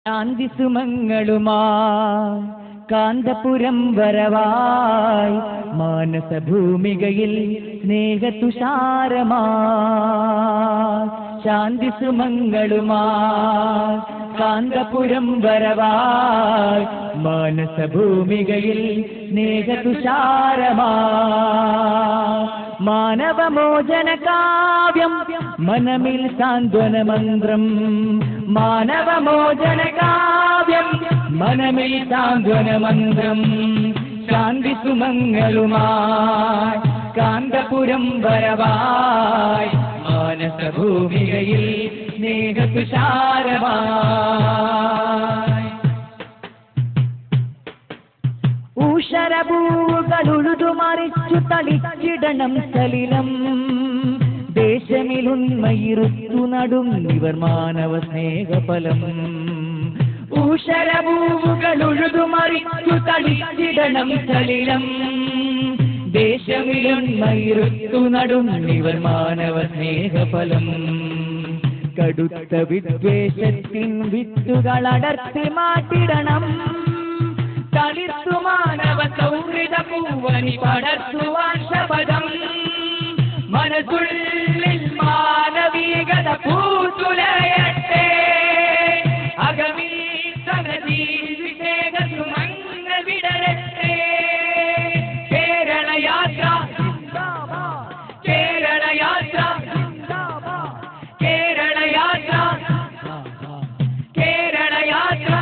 ശാന്തി സുമങ്ങളുമായി കാന്തപുരം വരവായി മാനസഭൂമികയിൽ സ്നേഹതുഷാരമായി ശാന്തി സുമങ്ങളുമായി കാന്തപുരം വരവായി മാനസഭൂമികയിൽ സ്നേഹതുഷാരമായി മാനവമോചന കാവ്യം മനമിൽ സാന്ത്വന മന്ത്രം മാനവമോചന കാവ്യം മനമിൽ സാന്ത്വന മന്ത്രം ശാന്തി സുമങ്ങളുമായി കാന്തപുരം വരവായി മാനസഭൂമികയിൽ സ്നേഹതുഷാരമായി ഊഷരഭൂകളുഴുതുമറിച്ചു തളിച്ചിടണം സലിലം ദേശമിലുന്മയിരുത്തു നടും ഇവർ മാനവ സ്നേഹഫലം ഊഷരഭൂകളുഴുതുമറിച്ചു തളിച്ചിടണം സലിലം ദേശമിലുന്മയിരുത്തു നടും ഇവർ മാനവ സ്നേഹഫലം കടുത്ത വിദ്വേഷത്തിൻ വിത്തുകളടർത്തി മാറ്റിടണം തളിർത്തു മാനവ സൗഹൃദ പൂവനി പടർത്തുവാൻ ശപഥം മനസ്സുള്ളിൽ മാനവീകത പൂത്തുലയട്ടെ അകമീ സനദീ വിവേകസുമങ്ങ വിടരട്ടെ കേരള യാത്ര കേരള യാത്ര കേരള യാത്ര കേരള യാത്ര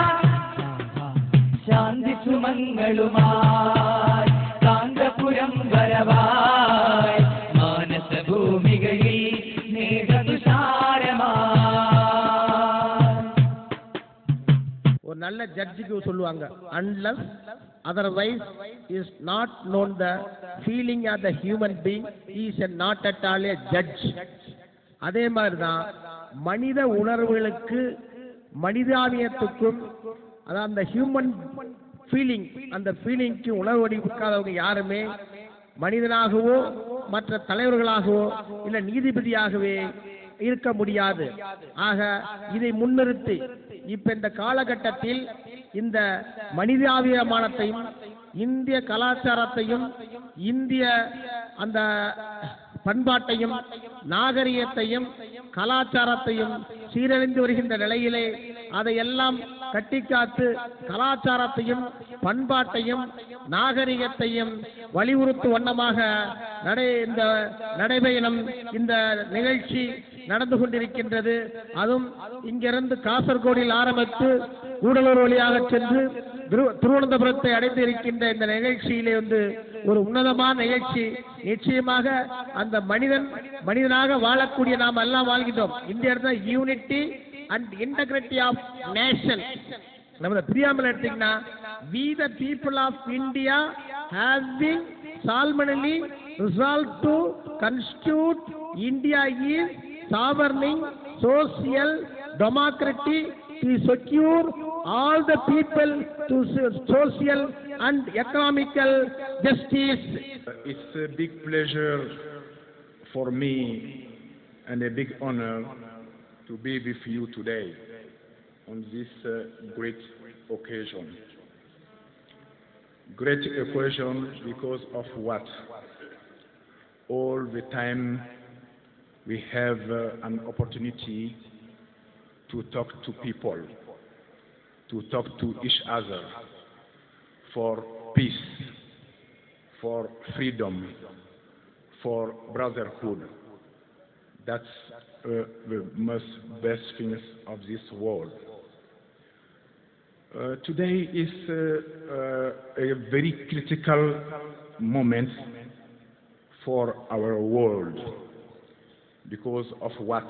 ശാന്തി സുമങ്ങളുമായി കാന്തപുരം വരവായി മാനസഭൂമികയിൽ സ്നേഹതുഷാരമായി ஒரு நல்ல ஜட்ஜுக்கு சொல்லுவாங்க unless otherwise is not known the feeling of the human being he is not at all a judge அதே மாதிரி தான் மனித உணர்வுகளுக்கு மனிதாபியத்துக்கும் அதான் அந்த ஹியூமன் ஃபீலிங் அந்த ஃபீலிங்க்கு உணர்வு வடிவெடுக்காதவங்க யாருமே மனிதனாகவோ மற்ற தலைவர்களாகவோ இல்லை நீதிபதியாகவே இருக்க முடியாது ஆக இதை முன்னிறுத்தி இப்ப இந்த காலகட்டத்தில் இந்த மனிதாபிமானத்தையும் இந்திய கலாச்சாரத்தையும் இந்திய அந்த பண்பாட்டையும் நாகரிகத்தையும் கலாச்சாரத்தையும் சீரழிந்து வருகின்ற நிலையிலே அதையெல்லாம் கட்டிக்காத்து கலாச்சாரத்தையும் பண்பாட்டையும் நாகரிகத்தையும் வலியுறுத்தும் வண்ணமாக இந்த நடைபயணம் இந்த நிகழ்ச்சி நடந்து கொண்டிருக்கின்றது. அதுவும் இங்கிருந்து காசர்கோடில் ஆரம்பித்து கூடலூர் வழியாக சென்று திருவனந்தபுரத்தை அடைந்து இருக்கின்ற இந்த நிகழ்ச்சியிலே ஒரு உன்னதமான நிகழ்ச்சி. நிச்சயமாக அந்த மனிதனாக வாழக்கூடிய நாம் எல்லாம் வாழ்கின்றோம். India unity and integrity of nation. நம்ம பிரியாமல் எடுத்தீங்கன்னா we the people of India have been solemnly resolved to constitute India is sovereign, social, democratic, to secure all the people to social and economical justice. It's a big pleasure for me and a big honor to be with you today on this great occasion. Great occasion because of what? All the time we have an opportunity to talk to people, to talk to each other for peace, for freedom, for brotherhood. That's the most best things of this world. Today is a very critical moment for our world. Because of what?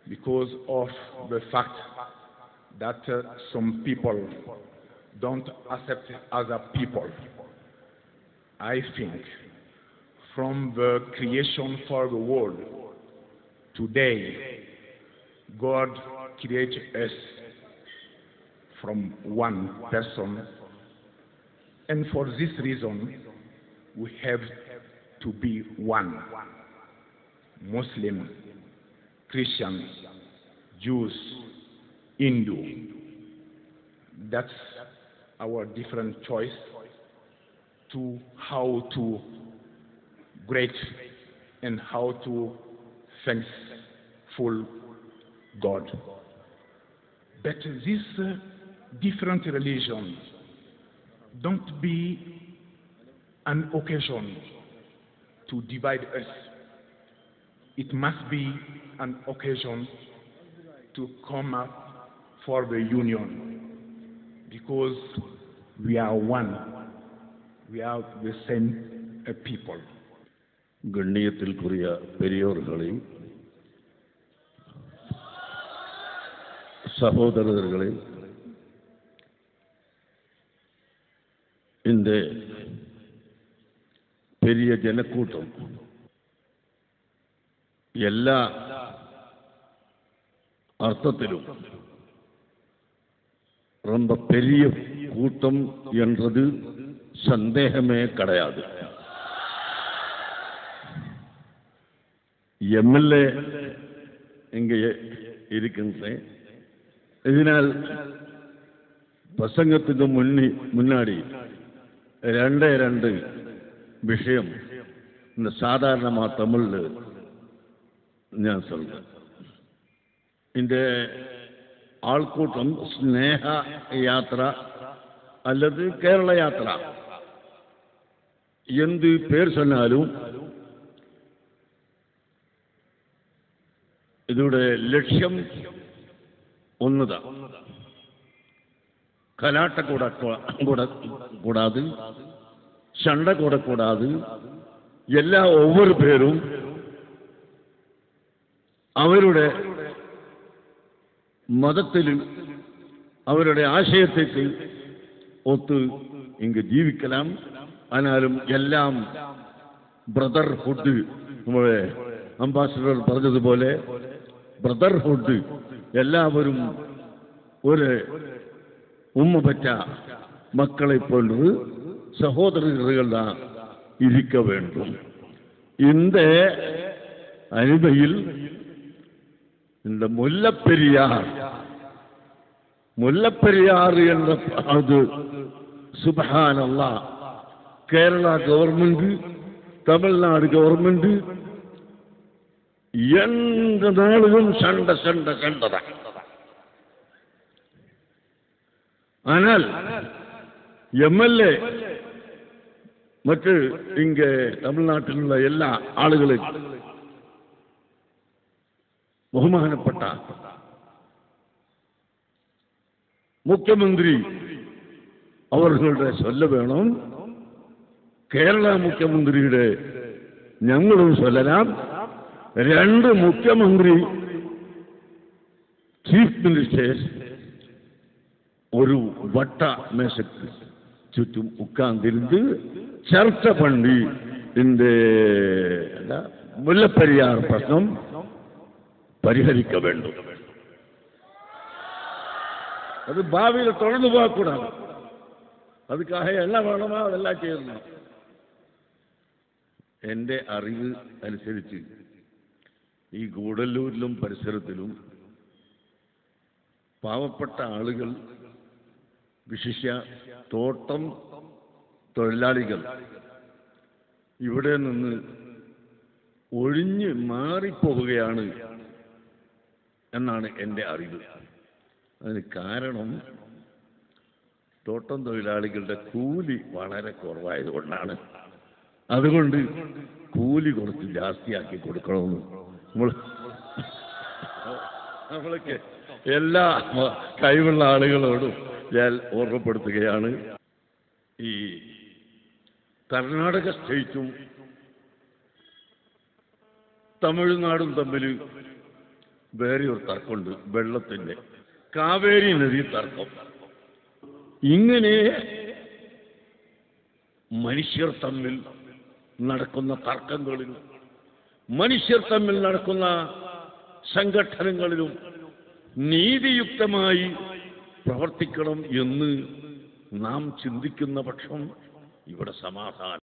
Because of the fact that some people don't accept other people. I think from the creation for the world, today God created us from one person, and for this reason we have to be one. Muslim, Christians, Jews, Hindu, That's our different choice to how to great and how to thankful God. But these different religions don't be an occasion to divide us. It must be an occasion to come up for the union, because we are one. We are the same people. கண்ணியத்திற்குரிய பெரியோர்களே, சகோதரர்களே, இந்த பெரிய ஜனக்கூட்டம் எல்லா அர்த்தத்திலும் ரொம்ப பெரிய கூட்டம் என்றது சந்தேகமே கிடையாது. எம்எல்ஏ இங்கே இருக்கின்றேன். இதனால் பிரசங்கத்துக்கு முன்னாடி ரெண்டு விஷயம் இந்த சாதாரணமா தமிழ்ல நான் சொல்றேன். இந்த ആൾക്കൂട്ടം സ്നേഹ യാത്ര அல்லது കേരള യാത്ര എന്ത് പേര് சொன்னாலும் இதோட லட்சியம் ஒண்ணுதான். கலாட்ட கூடாது, சண்டை கூடாது. ஒவ்வொரு பேரும் അവരുടെ മതത്തിൽ അവരുടെ ആശയത്തേക്ക് ഒത്ത് ഇങ്ങ് ജീവിക്കണം. ആനാലും എല്ലാം ബ്രദർഹുഡ്, നമ്മുടെ അംബാസിഡർ പറഞ്ഞതുപോലെ ബ്രദർഹുഡ്, എല്ലാവരും ഒരു ഉമ്മ പറ്റ മക്കളെ പോലൊരു സഹോദരങ്ങളാ ഇരിക്ക വേണ്ടും. இந்த அருமையில் இந்த முல்லப்பெரியார் என்ற அது சுப்ஹானல்லாஹ், கேரளா கவர்மெண்ட், தமிழ்நாடு கவர்மெண்ட் எந்த நாளிலும் சண்டைதான். ஆனால் எம்எல்ஏ மற்றும் இங்க தமிழ்நாட்டில் உள்ள எல்லா ஆளுகளும் ബഹുമാനപ്പെട്ട മുഖ്യമന്ത്രി അവരുടെ ചൊല്ല വേണം. കേരള മുഖ്യമന്ത്രിയുടെ ഞങ്ങളും ചൊല്ലലാം. രണ്ട് മുഖ്യമന്ത്രി ചീഫ് മിനിസ്റ്റേഴ്സ് ഒരു വട്ട മേശക്ക് ചുറ്റും ഉட்கார்ந்திருந்து ചർച്ച பண்ணி இந்த മുല്ലപ്പെരിയാർ പ്രശ്നം പരിഹരിക്ക வேண்டும். അത് ഭാവിയിൽ തുടർന്നു പോകக்கூடாது. അതുക്കാக എല്ലാം വേണമോ അതെല്ലാം ചെയ്യണം. എൻ്റെ അറിവ് അനുസരിച്ച് ഈ ഗൂഡല്ലൂരിലും പരിസരത്തിലും പാവപ്പെട്ട ആളുകൾ, വിശിഷ്യ തോട്ടം തൊഴിലാളികൾ ഇവിടെ നിന്ന് ഒഴിഞ്ഞ് മാറിപ്പോവുകയാണ് എന്നാണ് എൻ്റെ അറിവ്. അതിന് കാരണം തോട്ടം തൊഴിലാളികളുടെ കൂലി വളരെ കുറവായതുകൊണ്ടാണ്. അതുകൊണ്ട് കൂലി കുറച്ച് ജാസ്തിയാക്കി കൊടുക്കണമെന്ന് നമ്മളൊക്കെ എല്ലാ കഴിവുള്ള ആളുകളോടും ഞാൻ ഓർമ്മപ്പെടുത്തുകയാണ്. ഈ കർണാടക സ്റ്റേറ്റും തമിഴ്നാടും തമ്മിൽ വേറെ ഒരു തർക്കമുണ്ട്, വെള്ളത്തിന്റെ. കാവേരി നദി തർക്കം. ഇങ്ങനെ മനുഷ്യർ തമ്മിൽ നടക്കുന്ന തർക്കങ്ങളിലും മനുഷ്യർ തമ്മിൽ നടക്കുന്ന സംഘടനകളിലും നീതിയുക്തമായി പ്രവർത്തിക്കണം എന്ന് നാം ചിന്തിക്കുന്ന പക്ഷം ഇവിടെ സമാധാനം